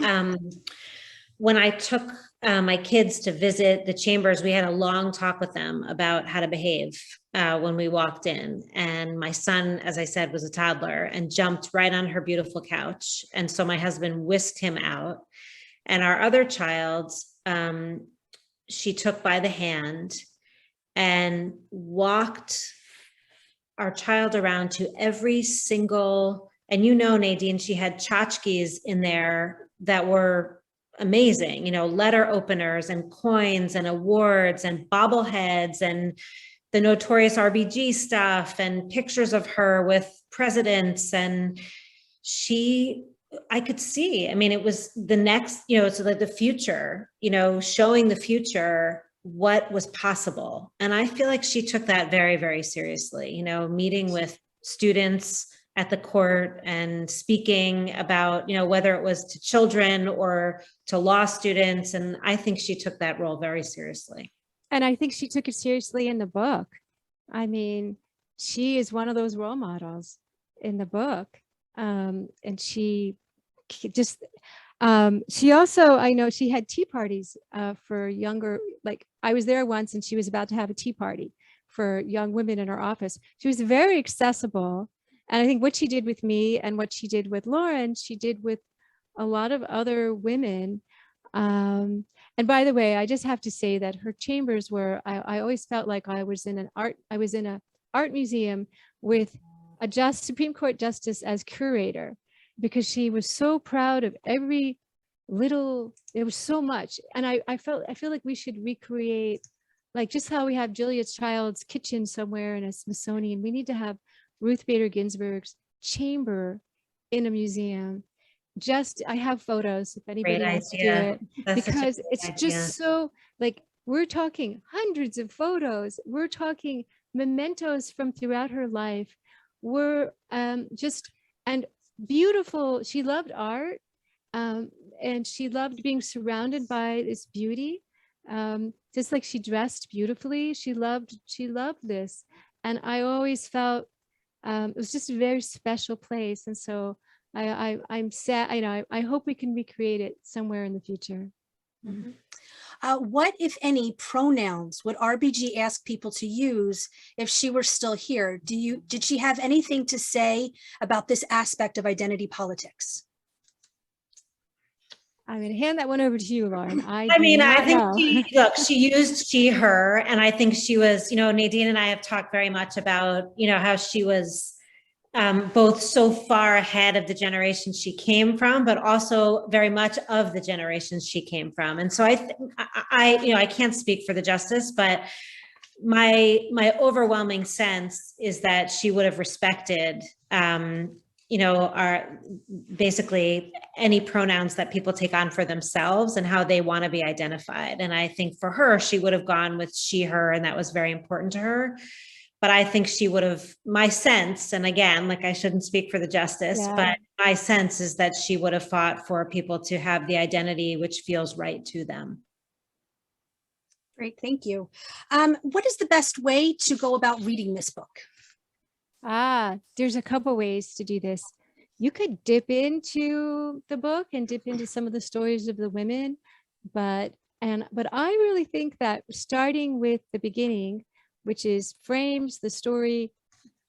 C: when I took my kids to visit the chambers, we had a long talk with them about how to behave when we walked in. And my son, as I said, was a toddler and jumped right on her beautiful couch. And so my husband whisked him out. And our other child, she took by the hand and walked our child around to every single, and Nadine, she had tchotchkes in there that were amazing, letter openers and coins and awards and bobbleheads and the notorious RBG stuff and pictures of her with presidents. And I could see, it was the next, so like the future, showing the future, what was possible. And I feel like she took that very, very seriously, meeting with students at the court and speaking about, whether it was to children or to law students. And I think she took that role very seriously.
D: And I think she took it seriously in the book. She is one of those role models in the book. And she just, she also, I know she had tea parties for younger, like I was there once and she was about to have a tea party for young women in her office. She was very accessible. And I think what she did with me and what she did with Lauren, she did with a lot of other women. And by the way, I just have to say that her chambers were, I always felt like I was in an art museum with a Supreme Court justice as curator, because she was so proud of every little, there was so much. And I feel like we should recreate, like just how we have Julia Child's kitchen somewhere in a Smithsonian, we need to have Ruth Bader Ginsburg's chamber in a museum. I have photos if anybody wants to do it. That's because it's just so, like, we're talking hundreds of photos. We're talking mementos from throughout her life. We're and beautiful. She loved art, and she loved being surrounded by this beauty. Just like she dressed beautifully, she loved this. And I always felt it was just a very special place. And so I'm sad, I hope we can recreate it somewhere in the future.
A: Mm-hmm. What, if any, pronouns would RBG ask people to use if she were still here? Did she have anything to say about this aspect of identity politics?
D: I'm going to hand that one over to you, Lauren. I
C: think she used she, her, and I think she was, Nadine and I have talked very much about, how she was both so far ahead of the generation she came from, but also very much of the generations she came from. And so I can't speak for the justice, but my overwhelming sense is that she would have respected, basically any pronouns that people take on for themselves and how they want to be identified. And I think for her, she would have gone with she, her, and that was very important to her. But I think she would have, my sense, and again, like I shouldn't speak for the justice, but my sense is that she would have fought for people to have the identity which feels right to them.
A: Great, thank you. What is the best way to go about reading this book?
D: There's a couple ways to do this. You could dip into the book and dip into some of the stories of the women, but I really think that starting with the beginning, which is frames the story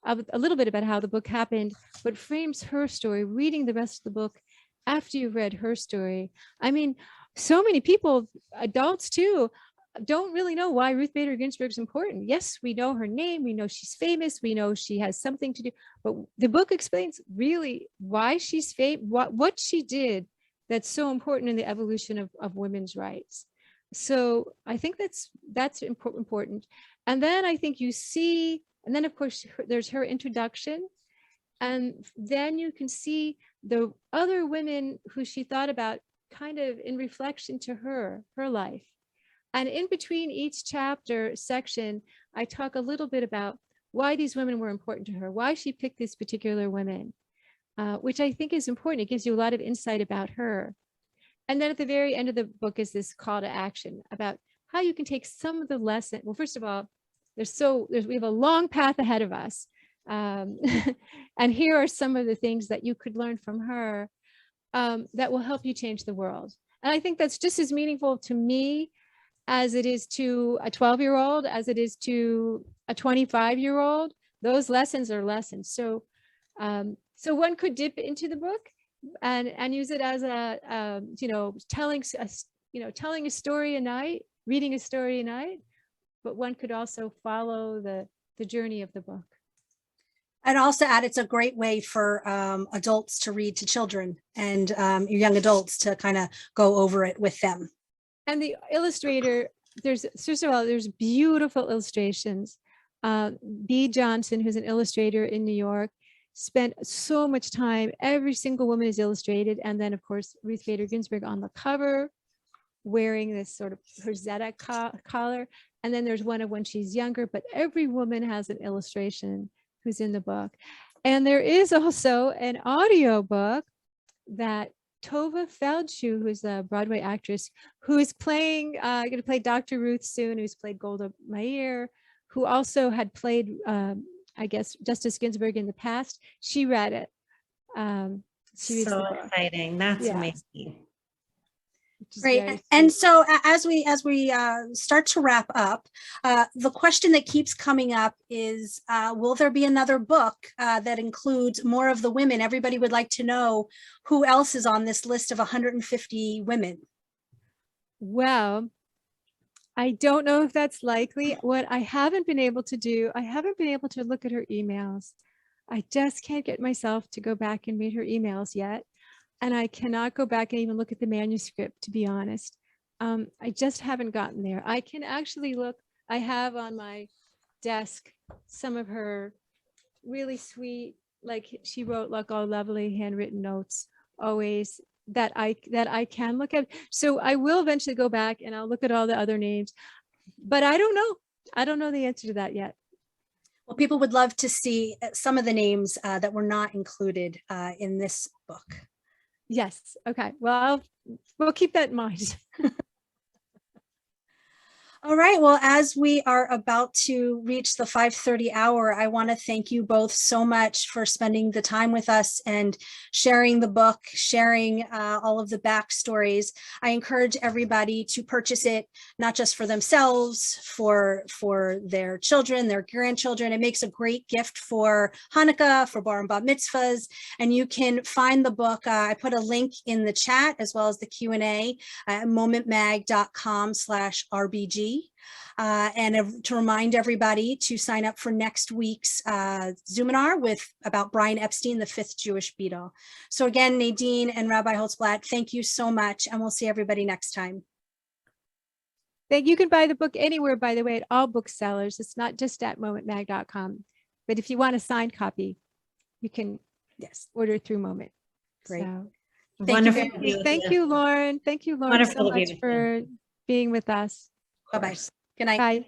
D: of a little bit about how the book happened, but frames her story, reading the rest of the book after you've read her story. So many people, adults too, don't really know why Ruth Bader Ginsburg is important. Yes, we know her name, we know she's famous, we know she has something to do, but the book explains really why she's famous, what she did that's so important in the evolution of women's rights. So I think that's important. And then I think you see, and then of course there's her introduction, and then you can see the other women who she thought about kind of in reflection to her life. And in between each chapter section, I talk a little bit about why these women were important to her, why she picked these particular women, which I think is important. It gives you a lot of insight about her. And then at the very end of the book is this call to action about how you can take some of the lesson. Well, first of all, we have a long path ahead of us. And here are some of the things that you could learn from her that will help you change the world. And I think that's just as meaningful to me as it is to a 12-year-old, as it is to a 25-year-old. Those lessons are lessons. So, so one could dip into the book and use it as a, telling a story a night, reading a story a night, but one could also follow the journey of the book.
A: I'd also add it's a great way for adults to read to children and young adults to kind of go over it with them.
D: And the illustrator, first of all, there's beautiful illustrations. B. Johnson, who's an illustrator in New York, spent so much time. Every single woman is illustrated. And then, of course, Ruth Bader Ginsburg on the cover, wearing this sort of Rosetta collar. And then there's one of when she's younger, but every woman has an illustration who's in the book. And there is also an audio book that Tova Feldshuh, who's a Broadway actress, who is going to play Dr. Ruth soon, who's played Golda Meir, who also had played, I guess, Justice Ginsburg in the past. She read it. She reads the
C: So
D: book.
C: exciting. That's
D: Yeah.
C: amazing.
D: Which is
A: Great.
D: very
A: And
D: sweet.
A: so as we start to wrap up, the question that keeps coming up is, will there be another book that includes more of the women? Everybody would like to know who else is on this list of 150 women.
D: Well, I don't know if that's likely. What I haven't been able to do, I haven't been able to look at her emails. I just can't get myself to go back and read her emails yet. And I cannot go back and even look at the manuscript, to be honest. I just haven't gotten there. I can actually look, I have on my desk some of her really sweet, like she wrote like all lovely handwritten notes always that I can look at. So I will eventually go back and I'll look at all the other names, but I don't know. I don't know the answer to that yet.
A: Well, people would love to see some of the names that were not included in this book.
D: Yes. Okay. Well, we'll keep that in mind.
A: All right. Well, as we are about to reach the 5:30 hour, I want to thank you both so much for spending the time with us and sharing the book, sharing all of the backstories. I encourage everybody to purchase it, not just for themselves, for their children, their grandchildren. It makes a great gift for Hanukkah, for bar and bat mitzvahs. And you can find the book. I put a link in the chat as well as the Q&A at momentmag.com/RBG. And to remind everybody to sign up for next week's Zoominar about Brian Epstein, the 5th Jewish Beatle. So again, Nadine and Rabbi Holtzblatt, thank you so much, and we'll see everybody next time.
D: You can buy the book anywhere, by the way, at all booksellers. It's not just at momentmag.com. But if you want a signed copy, you can order through Moment.
A: Great.
D: So,
C: Wonderful.
D: thank you, Lauren. Thank you, Lauren,
C: Wonderful
D: so
C: to be
D: much
C: with you.
D: for being with us.
A: Bye-bye. Good night.
D: Bye.